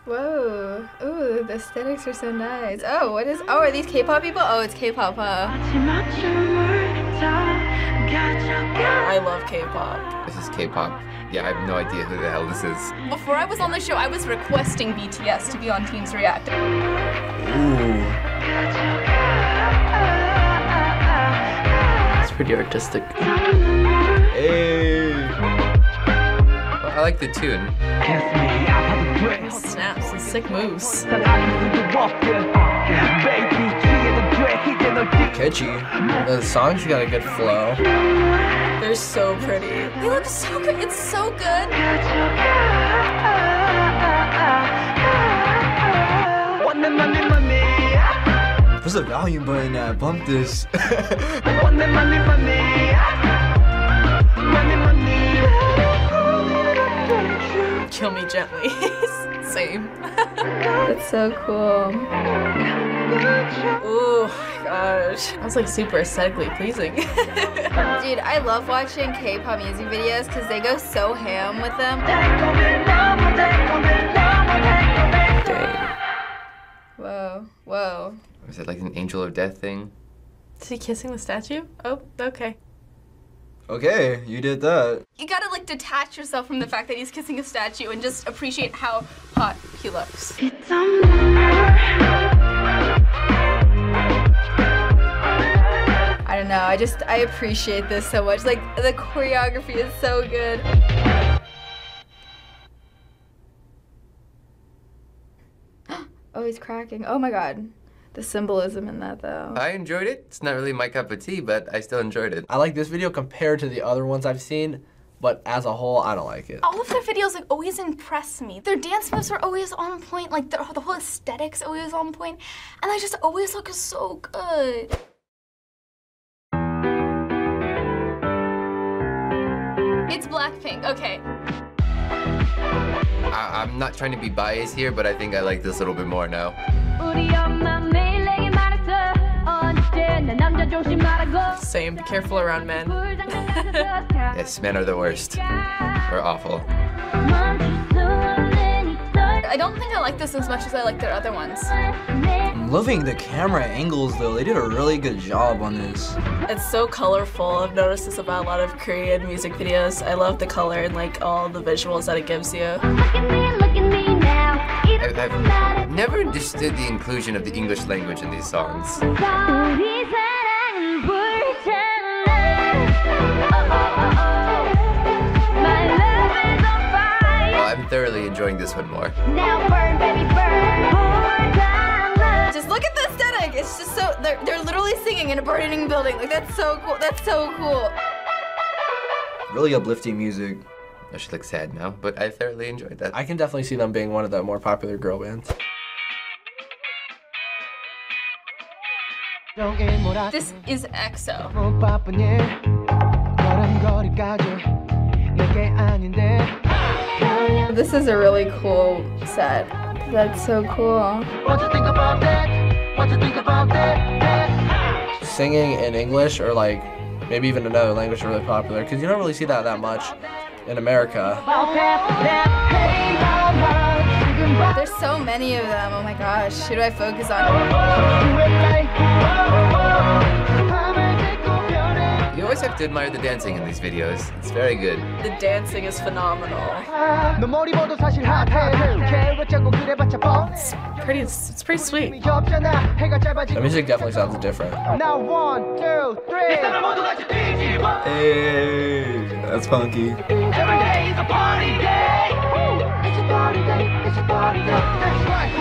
Whoa. Ooh, the aesthetics are so nice. Oh, what is... Oh, are these K-pop people? Oh, it's K-pop, huh? I love K-pop. This is K-pop. Yeah, I have no idea who the hell this is. Before I was on the show, I was requesting BTS to be on Teens React. Ooh. It's pretty artistic. Hey. Well, I like the tune. Snaps and sick moves. Catchy. The song's got a good flow. They're so pretty. They look so good. It's so good. There's a volume button. Bump this. Kill me gently. Same. That's so cool. Oh my gosh. That was like super aesthetically pleasing. Dude, I love watching K-pop music videos because they go so ham with them. Dang. Whoa, whoa. Was it like an Angel of Death thing? Is he kissing the statue? Oh, okay. Okay, you did that. You gotta like detach yourself from the fact that he's kissing a statue and just appreciate how hot he looks. I don't know, I appreciate this so much. Like, the choreography is so good. Oh, he's cracking. Oh my god. The symbolism in that, though. I enjoyed it. It's not really my cup of tea, but I still enjoyed it. I like this video compared to the other ones I've seen, but as a whole, I don't like it. All of their videos like always impress me. Their dance moves are always on point, like the whole aesthetic's always on point, and they just always look so good. It's BLACKPINK, okay. I'm not trying to be biased here, but I think I like this a little bit more now. Same, be careful around men. Yes, men are the worst. Or awful. I don't think I like this as much as I like their other ones. I'm loving the camera angles though. They did a really good job on this. It's so colorful. I've noticed this about a lot of Korean music videos. I love the color and like all the visuals that it gives you. I've never understood the inclusion of the English language in these songs. I'm thoroughly enjoying this one more. Now burn, baby, burn. Just look at the aesthetic. It's just so, they're literally singing in a burning building. Like, that's so cool. That's so cool. Really uplifting music. Oh, she looks sad now, but I thoroughly enjoyed that. I can definitely see them being one of the more popular girl bands. This is EXO. This is a really cool set. That's so cool. What you think about that? What you think about that? Singing in English or like maybe even another language are really popular because you don't really see that much in America. There's so many of them. Oh my gosh. Who do I focus on? You always have to admire the dancing in these videos. It's very good. The dancing is phenomenal. It's pretty sweet. The music definitely sounds different. Now 1, 2, 3. Hey, that's funky. Every day is a party day. It's a party day. It's a party day. That's right.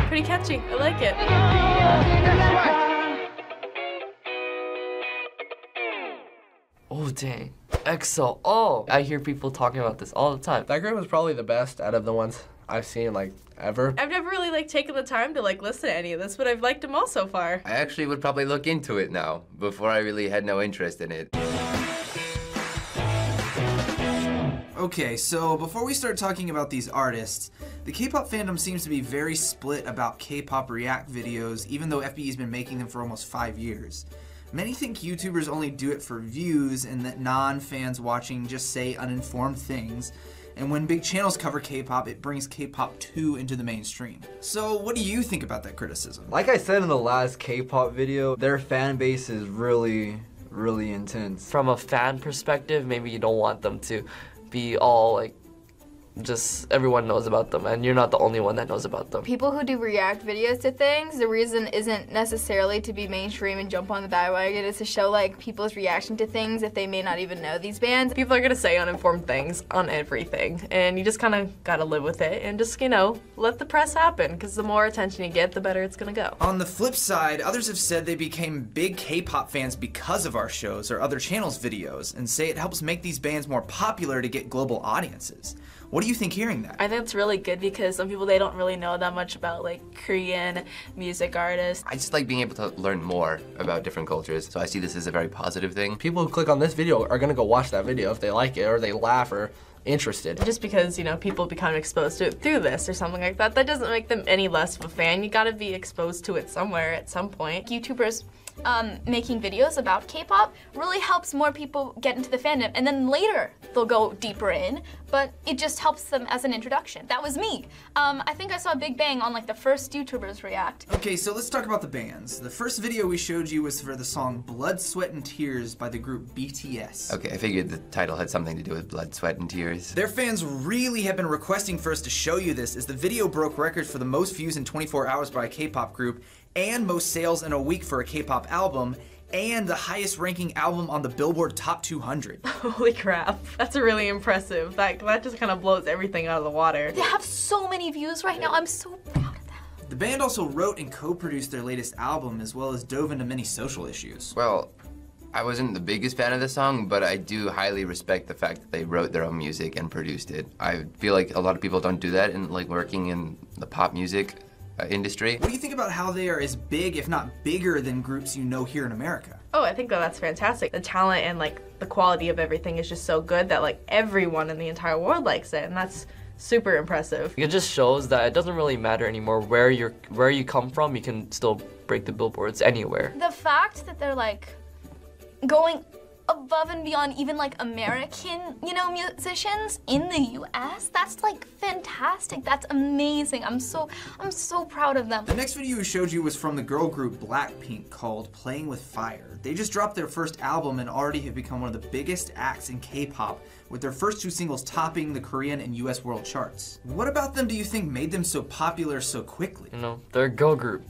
Pretty catchy. I like it. That's right. Oh dang, EXO. Oh, I hear people talking about this all the time. That group was probably the best out of the ones I've seen like ever. I've never really like taken the time to like listen to any of this, but I've liked them all so far. I actually would probably look into it now. Before I really had no interest in it. Okay, so before we start talking about these artists, the K-pop fandom seems to be very split about K-pop react videos, even though FBE's been making them for almost 5 years. Many think YouTubers only do it for views and that non-fans watching just say uninformed things. And when big channels cover K-pop, it brings K-pop 2 into the mainstream. So what do you think about that criticism? Like I said in the last K-pop video, their fan base is really intense. From a fan perspective, maybe you don't want them to be all like, just everyone knows about them, and you're not the only one that knows about them. People who do react videos to things, the reason isn't necessarily to be mainstream and jump on the bandwagon. It's to show like people's reaction to things if they may not even know these bands. People are gonna say uninformed things on everything, and you just kind of gotta live with it and just, you know, let the press happen, because the more attention you get, the better it's gonna go. On the flip side, others have said they became big K-pop fans because of our shows or other channels' videos, and say it helps make these bands more popular to get global audiences. What do you think hearing that? I think it's really good because some people, they don't really know that much about like Korean music artists. I just like being able to learn more about different cultures, so I see this as a very positive thing. People who click on this video are gonna go watch that video if they like it or they laugh or interested. Just because, you know, people become exposed to it through this or something like that, that doesn't make them any less of a fan. You gotta be exposed to it somewhere at some point. YouTubers making videos about K-pop really helps more people get into the fandom, and then later they'll go deeper in, but it just helps them as an introduction. That was me. I think I saw Big Bang on like the first YouTubers react. Okay, so let's talk about the bands. The first video we showed you was for the song Blood, Sweat, and Tears by the group BTS. Okay, I figured the title had something to do with blood, sweat, and tears. Their fans really have been requesting for us to show you this, as the video broke records for the most views in 24 hours by a K-pop group, and most sales in a week for a K-pop album, and the highest ranking album on the Billboard Top 200. Holy crap, that's really impressive. That just kind of blows everything out of the water. They have so many views right now. I'm so proud of them. The band also wrote and co-produced their latest album, as well as dove into many social issues. Well, I wasn't the biggest fan of the song, but I do highly respect the fact that they wrote their own music and produced it. I feel like a lot of people don't do that in like working in the pop music industry. What do you think about how they are as big, if not bigger, than groups you know here in America? Oh, I think that's fantastic. The talent and like the quality of everything is just so good that like everyone in the entire world likes it, and that's super impressive. It just shows that it doesn't really matter anymore where you come from. You can still break the billboards anywhere. The fact that they're like going above and beyond even like American, you know, musicians in the US, that's like fantastic. That's amazing. I'm so proud of them. The next video we showed you was from the girl group BLACKPINK called Playing with Fire. They just dropped their first album and already have become one of the biggest acts in K-pop, with their first two singles topping the Korean and US world charts. What about them do you think made them so popular so quickly? You know, they're a girl group.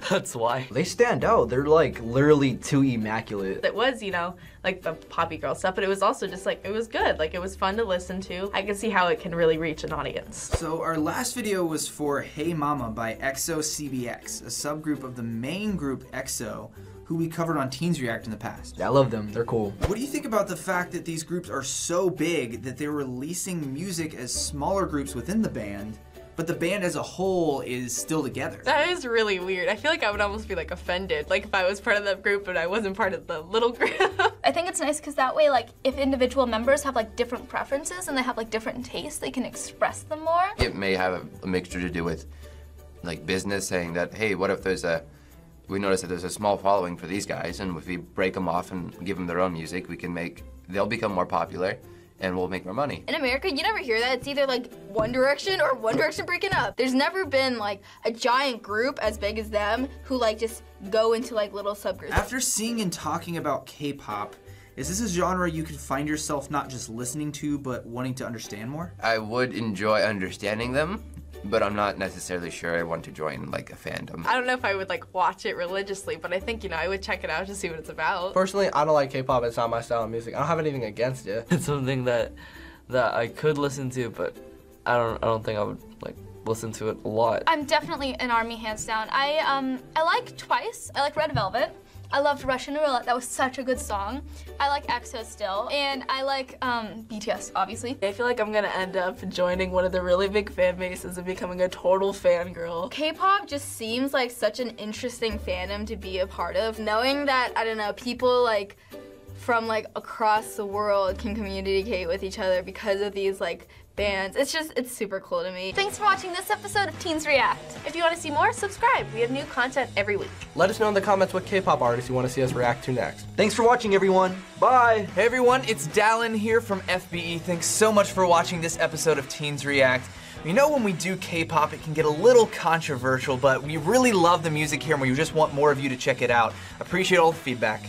That's why. They stand out. They're like literally too immaculate. It was, you know, like the poppy girl stuff, but it was also just like, it was good. Like, it was fun to listen to. I can see how it can really reach an audience. So our last video was for Hey Mama by EXO-CBX, a subgroup of the main group EXO, who we covered on Teens React in the past. I love them. They're cool. What do you think about the fact that these groups are so big that they're releasing music as smaller groups within the band, but the band as a whole is still together? That is really weird. I feel like I would almost be like offended, like if I was part of that group but I wasn't part of the little group. I think it's nice because that way, like, if individual members have like different preferences and they have like different tastes, they can express them more. It may have a mixture to do with like business saying that, hey, what if we notice that there's a small following for these guys, and if we break them off and give them their own music, they'll become more popular, and we'll make more money. In America, you never hear that. It's either like One Direction or One Direction breaking up. There's never been like a giant group as big as them who like just go into like little subgroups. After seeing and talking about K-pop, is this a genre you could find yourself not just listening to, but wanting to understand more? I would enjoy understanding them, but I'm not necessarily sure I want to join like a fandom. I don't know if I would like watch it religiously, but I think, you know, I would check it out to see what it's about. Personally, I don't like K-pop. It's not my style of music. I don't have anything against it. It's something that I could listen to, but I don't think I would like listen to it a lot. I'm definitely an ARMY hands down. I like Twice. I like Red Velvet. I loved Russian Roulette. That was such a good song. I like EXO still, and I like BTS, obviously. I feel like I'm gonna end up joining one of the really big fan bases and becoming a total fangirl. K-pop just seems like such an interesting fandom to be a part of. Knowing that, I don't know, people like from like across the world can communicate with each other because of these like bands. It's super cool to me. Thanks for watching this episode of Teens React. If you want to see more, subscribe. We have new content every week. Let us know in the comments what K-pop artists you want to see us react to next. Thanks for watching, everyone. Bye. Hey everyone, it's Dallin here from FBE. Thanks so much for watching this episode of Teens React. You know, when we do K-pop, it can get a little controversial, but we really love the music here and we just want more of you to check it out. Appreciate all the feedback.